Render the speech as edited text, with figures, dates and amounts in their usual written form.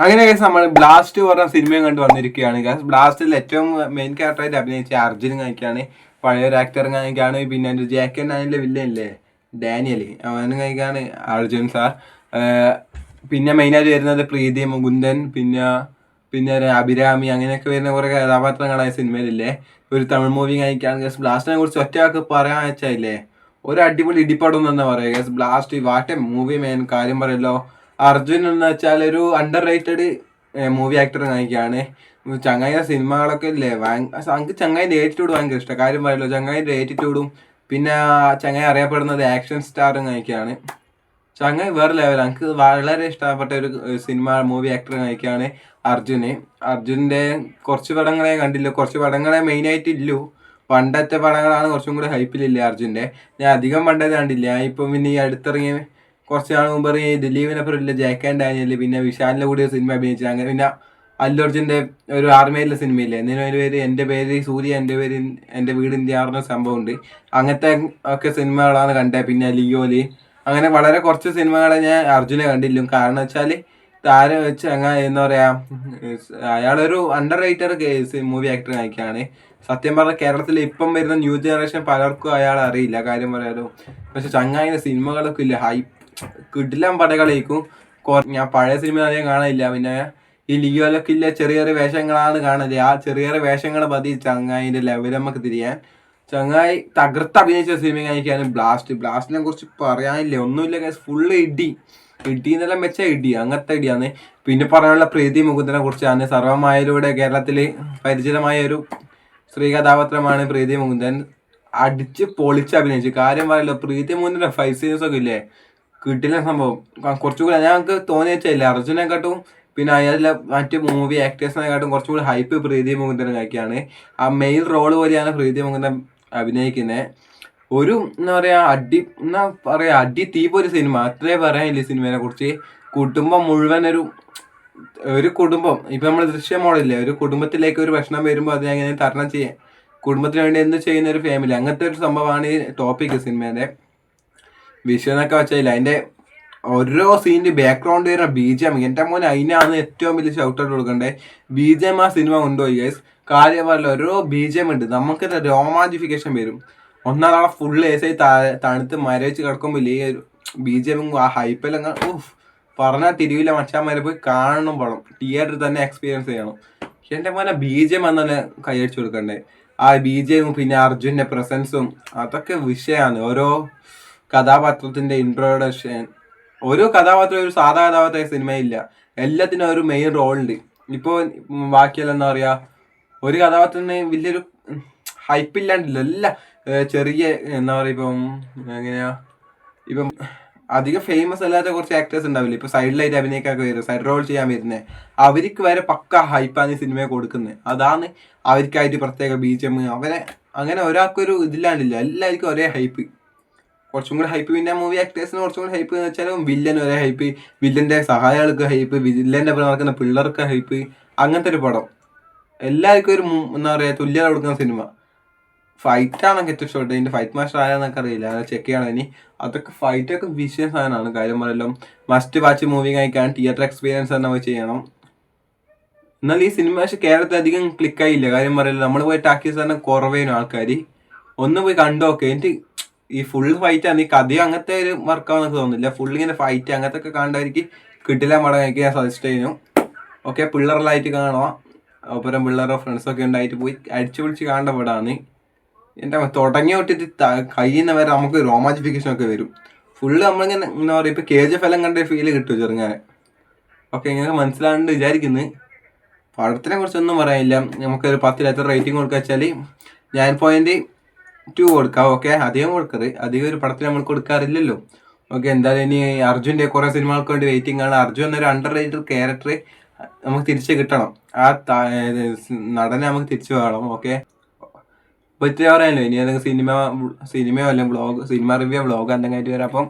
അങ്ങനെ നമ്മൾ ബ്ലാസ്റ്റ് പറഞ്ഞ സിനിമയും കണ്ടു വന്നിരിക്കുകയാണ്. ബ്ലാസ്റ്റിൽ ഏറ്റവും മെയിൻ ക്യാരക്ടറായിട്ട് അഭിനയിച്ച അർജുൻ കഴിക്കാണ്, പഴയൊരു ആക്ടർ കഴിക്കാണ്. പിന്നെ ജാക്കൻ അതിൻ്റെ വില്ലനില്ലേ ഡാനിയൽ, അവനും കഴിക്കാണ് അർജുൻ സാർ. പിന്നെ മെയിനായിട്ട് വരുന്നത് പ്രീതി മുകുന്ദൻ, പിന്നെ അഭിരാമി, അങ്ങനെയൊക്കെ വരുന്ന കുറേ കഥാപാത്രങ്ങളായ സിനിമയിലില്ലേ. ഒരു തമിഴ് മൂവി കഴിക്കാണ്. ബ്ലാസ്റ്റിനെ കുറിച്ച് ഒറ്റയാൾക്ക് പറയാൻ വെച്ചായില്ലേ, ഒരു അടിപൊളി ഇടിപ്പടം എന്ന് തന്നെ പറയാം. ബ്ലാസ്റ്റ് വാട്ട് എ മൂവി മേൻ. കാര്യം പറയല്ലോ, അർജുൻ എന്ന് വെച്ചാൽ ഒരു അണ്ടർ റേറ്റഡ് മൂവി ആക്ടർ കാണിക്കുകയാണ്. ചങ്ങായിയുടെ സിനിമകളൊക്കെ ഇല്ലേ എനിക്ക് ചങ്ങായിൻ്റെ ഏറ്റിറ്റ്യൂഡ് ഭയങ്കര ഇഷ്ടം. കാര്യം പറയല്ലോ, ചങ്ങായിൻ്റെ ഏറ്റിറ്റ്യൂഡും പിന്നെ ചങ്ങായി അറിയപ്പെടുന്നത് ആക്ഷൻ സ്റ്റാറും കാണിക്കുകയാണ്. ചങ്ങായി വേറെ ലെവൽ. എനിക്ക് വളരെ ഇഷ്ടപ്പെട്ട ഒരു സിനിമ മൂവി ആക്ടർ കാണിക്കുകയാണ് അർജുന്. അർജുൻ്റെ കുറച്ച് പടങ്ങളെ കണ്ടില്ല, കുറച്ച് പടങ്ങളെ മെയിനായിട്ട് ഇല്ലു. പണ്ടത്തെ പടങ്ങളാണ് കുറച്ചും കൂടി ഹൈപ്പിലില്ലേ അർജുൻ്റെ. ഞാൻ അധികം പണ്ടത് കണ്ടില്ല. ഇപ്പം പിന്നെ ഈ അടുത്തിറങ്ങിയ കുറച്ച് നാൾ മുമ്പ് ഇറങ്ങിയ ദിലീപിനൊപ്പം ഇല്ല ജാക്കൻ ഡാനിയൽ, പിന്നെ വിശാലിൻ്റെ കൂടി സിനിമ അഭിനയിച്ചത്. അങ്ങനെ പിന്നെ അല്ലു അർജുൻ്റെ ഒരു ആർമിയിലെ സിനിമയില്ലേ, എന്തിനും ഒരു പേര് എൻ്റെ പേര് സൂര്യ, എൻ്റെ വീട് ഇന്ത്യ പറഞ്ഞ സംഭവമുണ്ട്. അങ്ങനത്തെ ഒക്കെ സിനിമകളാണ് കണ്ടത്. പിന്നെ ലിയോല്, അങ്ങനെ വളരെ കുറച്ച് സിനിമകളെ ഞാൻ അർജുനെ കണ്ടില്ല. കാരണം വെച്ചാൽ താരം വെച്ച് അങ്ങനെ എന്താ പറയുക, അയാളൊരു അണ്ടർ റേറ്റഡ് മൂവി ആക്ടർ കാണിക്കുകയാണ്. സത്യം പറഞ്ഞാൽ കേരളത്തിൽ ഇപ്പം വരുന്ന ന്യൂ ജനറേഷൻ പലർക്കും അയാൾ അറിയില്ല, കാര്യം പറയാലോ. പക്ഷെ ചങ്ങായിൻ്റെ സിനിമകളൊക്കെ ഇല്ല, കിടിലം പടകളേക്കും. ഞാൻ പഴയ സിനിമ അധികം കാണില്ല. പിന്നെ ഈ ലിയോലൊക്കെ ഇല്ല ചെറിയ ചെറിയ വേഷങ്ങളാണ് കാണല്. ആ ചെറിയ ചെറിയ വേഷങ്ങൾ മതി ചങ്ങായിൻ്റെ ലെവൽ നമുക്ക് തിരിയാൻ. ചങ്ങായി തകർത്ത് അഭിനയിച്ച സിനിമ കാണിക്കാണ് ബ്ലാസ്റ്റിനെ കുറിച്ച് പറയാനില്ല, ഒന്നുമില്ല. ഫുള്ള് ഇടി എന്നെല്ലാം വെച്ചാൽ ഇടി, അങ്ങനത്തെ ഇടിയാണ്. പിന്നെ പറയാനുള്ള പ്രീതി മുകുന്ദനെ കുറിച്ചാണ്. സർവമായയിലൂടെ കേരളത്തിൽ പരിചിതമായ ഒരു സ്ത്രീ കഥാപാത്രമാണ് പ്രീതി മുകുന്ദൻ. അടിച്ച് പൊളിച്ച് അഭിനയിച്ചു. കാര്യം പറയല്ലോ, പ്രീതി മുകുന്ദൻ്റെ ഫൈറ്റ് സീൻസ് ഒക്കെ ഇല്ലേ, കിട്ടില്ല സംഭവം. കുറച്ചുകൂടി ഞങ്ങൾക്ക് തോന്നി വെച്ചില്ല അർജുനെക്കാട്ടും പിന്നെ അയാളുടെ മറ്റ് മൂവി ആക്ടേഴ്സിനെക്കാട്ടും കുറച്ചുകൂടി ഹൈപ്പ് പ്രീതി മുകുന്ദൻ കഴിക്കുകയാണ്. ആ മെയിൻ റോള് പോലെയാണ് പ്രീതി മുകുന്ദൻ അഭിനയിക്കുന്നത്. ഒരു എന്താ പറയുക അടി തീപ്പൊരു സിനിമ, അത്രേ പറയാനില്ല സിനിമയെ കുറിച്ച്. കുടുംബം മുഴുവൻ ഒരു കുടുംബം, ഇപ്പം നമ്മൾ ദൃശ്യ മോഡലില്ലേ, ഒരു കുടുംബത്തിലേക്ക് ഒരു പ്രശ്നം വരുമ്പോൾ അതിനെങ്ങനെ തരണം ചെയ്യാൻ, കുടുംബത്തിന് വേണ്ടി എന്ത് ചെയ്യുന്ന ഒരു ഫാമിലി, അങ്ങനത്തെ ഒരു സംഭവമാണ് ഈ ടോപ്പിക് സിനിമേൻ്റെ. വിഷുവെന്നൊക്കെ വെച്ചാൽ അതിൻ്റെ ഓരോ സീനിൻ്റെ ബാക്ക്ഗ്രൗണ്ട് വരുന്ന BGM, എൻ്റെ മോനെ അതിനാണ് ഏറ്റവും വലിയ ഷൗട്ടൗട്ട് കൊടുക്കേണ്ടത്. BGM ആ സിനിമ കൊണ്ടുപോയി ഗൈസ്. കാര്യം പറയല്ലോ, ഓരോ BGM ഉണ്ട്, നമുക്ക് രോമാഞ്ചിഫിക്കേഷൻ വരും. ഒന്നാളെ ഫുള്ള് ഏസായി തണുത്ത് മരവിച്ച് കിടക്കുമ്പോൾ ഈ ഒരു BGM ആ ഹൈപ്പെല്ലാം പറഞ്ഞാൽ തിരിവില്ല. മച്ചാന്മാരെ പോയി കാണണം, പടം തിയേറ്ററിൽ തന്നെ എക്സ്പീരിയൻസ് ചെയ്യണം. എൻ്റെ മോനെ BGM എന്നല്ലേ കൈയടിച്ചു കൊടുക്കണ്ടേ. ആ BGM പിന്നെ അർജുൻ്റെ പ്രസൻസും അതൊക്കെ വിഷയമാണ്. ഓരോ കഥാപാത്രത്തിൻ്റെ ഇൻട്രോഡക്ഷൻ, ഓരോ കഥാപാത്രം ഒരു സാധാ കഥാപാത്രമായ സിനിമയില്ല, എല്ലാത്തിനും ഒരു മെയിൻ റോളുണ്ട്. ഇപ്പോൾ ബാക്കിയെല്ലാം എന്താ പറയുക, ഒരു കഥാപാത്രത്തിന് വലിയൊരു ഹൈപ്പില്ലാണ്ടില്ല, എല്ലാം ചെറിയ എന്താ പറയുക. ഇപ്പം എങ്ങനെയാ, ഇപ്പം അധികം ഫേമസ് അല്ലാത്ത കുറച്ച് ആക്ടേഴ്സ് ഉണ്ടാവില്ല, ഇപ്പോൾ സൈഡിലായിട്ട് അഭിനയിക്കാനൊക്കെ വരും, സൈഡ് റോൾ ചെയ്യാൻ വരുന്നത്, അവർക്ക് വരെ പക്ക ഹൈപ്പാണ് ഈ സിനിമയെ കൊടുക്കുന്നത്. അതാണ് അവർക്കായിട്ട് പ്രത്യേക BGM. അവരെ അങ്ങനെ ഒരാൾക്കൊരു ഇതില്ലാണ്ടില്ല, എല്ലാവർക്കും ഒരേ ഹൈപ്പ്. കുറച്ചും കൂടി ഹൈപ്പ് പിന്നെ മൂവി ആക്ടേഴ്സിന് കുറച്ചും കൂടി ഹൈപ്പ് എന്ന് വെച്ചാൽ വില്ലൻ ഒരേ ഹൈപ്പ്, വില്ലൻ്റെ സഹായികൾക്ക് ഹൈപ്പ്, വില്ലൻ്റെ ഒപ്പം നടക്കുന്ന പിള്ളേർക്ക് ഹൈപ്പ്. അങ്ങനത്തെ ഒരു പടം എല്ലാവർക്കും ഒരു എന്താ പറയുക തുല്യത കൊടുക്കുന്ന സിനിമ. ഫൈറ്റാണ് ഏറ്റവും ഇഷ്ടപ്പെട്ടത്. ഇതിൻ്റെ ഫൈറ്റ് മാസ്റ്റർ ആരാന്നൊക്കെ അറിയില്ല, അത് ചെക്ക് ചെയ്യണം ഇനി. അതൊക്കെ ഫൈറ്റൊക്കെ വിഷയ സാധനമാണ്. കാര്യം പറയല്ലോ, മസ്റ്റ് വാച്ച് മൂവി കഴിക്കാൻ തിയേറ്റർ എക്സ്പീരിയൻസ് തന്നെ നമുക്ക് ചെയ്യണം. എന്നാൽ ഈ സിനിമ പക്ഷേ കേരളത്തിൽ അധികം ക്ലിക്കായില്ല. കാര്യം പറയല്ലോ, നമ്മൾ പോയി ടാക്കീസ് തന്നെ കുറവേനും ആൾക്കാർ. ഒന്ന് പോയി കണ്ടോക്കെ. എനിക്ക് ഈ ഫുൾ ഫൈറ്റാണ്, ഈ കഥയും അങ്ങനത്തെ ഒരു വർക്കാണെന്നൊക്കെ തോന്നുന്നില്ല. ഫുള്ളിങ്ങനെ ഫൈറ്റ് അങ്ങനത്തെ ഒക്കെ കണ്ടവർക്ക് കിട്ടില്ല പടം കഴിക്കാൻ ഞാൻ സജസ്റ്റ് ചെയ്യുന്നു. ഓക്കെ, പിള്ളേരെല്ലായിട്ട് കാണുക, ഒപ്പരം പിള്ളേരോ ഫ്രണ്ട്സൊക്കെ ഉണ്ടായിട്ട് പോയി അടിച്ചു പൊളിച്ച് കാണേണ്ട പടമാണ്. എൻ്റെ തുടങ്ങി തൊട്ടിട്ട് കഴിയുന്നവരെ നമുക്ക് രോമാഞ്ചിഫിക്കേഷൻ ഒക്കെ വരും. ഫുള്ള് നമ്മളിങ്ങനെ എന്താ പറയുക, ഇപ്പോൾ KGF എല്ലാം കണ്ട ഫീല് കിട്ടും ചെറുങ്ങനെ. ഓക്കെ, ഇങ്ങനെ മനസ്സിലാണ്ട് വിചാരിക്കുന്നത്. പടത്തിനെ കുറിച്ചൊന്നും പറയാനില്ല. നമുക്കൊരു 10 എത്ര റേറ്റിംഗ് കൊടുക്കുക വെച്ചാൽ ഞാൻ 9.2 കൊടുക്കാം. ഓക്കെ, അധികം കൊടുക്കരുത്, അധികം ഒരു പടത്തിന് നമ്മൾ കൊടുക്കാറില്ലല്ലോ. ഓക്കെ, എന്തായാലും ഇനി അർജുൻ്റെ കുറേ സിനിമകൾക്ക് വേണ്ടി വെയിറ്റിംഗ് ആണ്. അർജുൻ എന്നൊരു അണ്ടർ റേറ്റഡ് ക്യാരക്ടർ നമുക്ക് തിരിച്ച് കിട്ടണം, ആ നടനെ നമുക്ക് തിരിച്ചു വേണം. ഓക്കെ, അപ്പോൾ ഇത്ര പറയാനല്ലോ. ഇനി ഏതെങ്കിലും സിനിമയോ അല്ലെങ്കിൽ സിനിമ റിവ്യൂ വ്ളോഗ് എന്തെങ്കിലും ആയിട്ട് വരാം. അപ്പം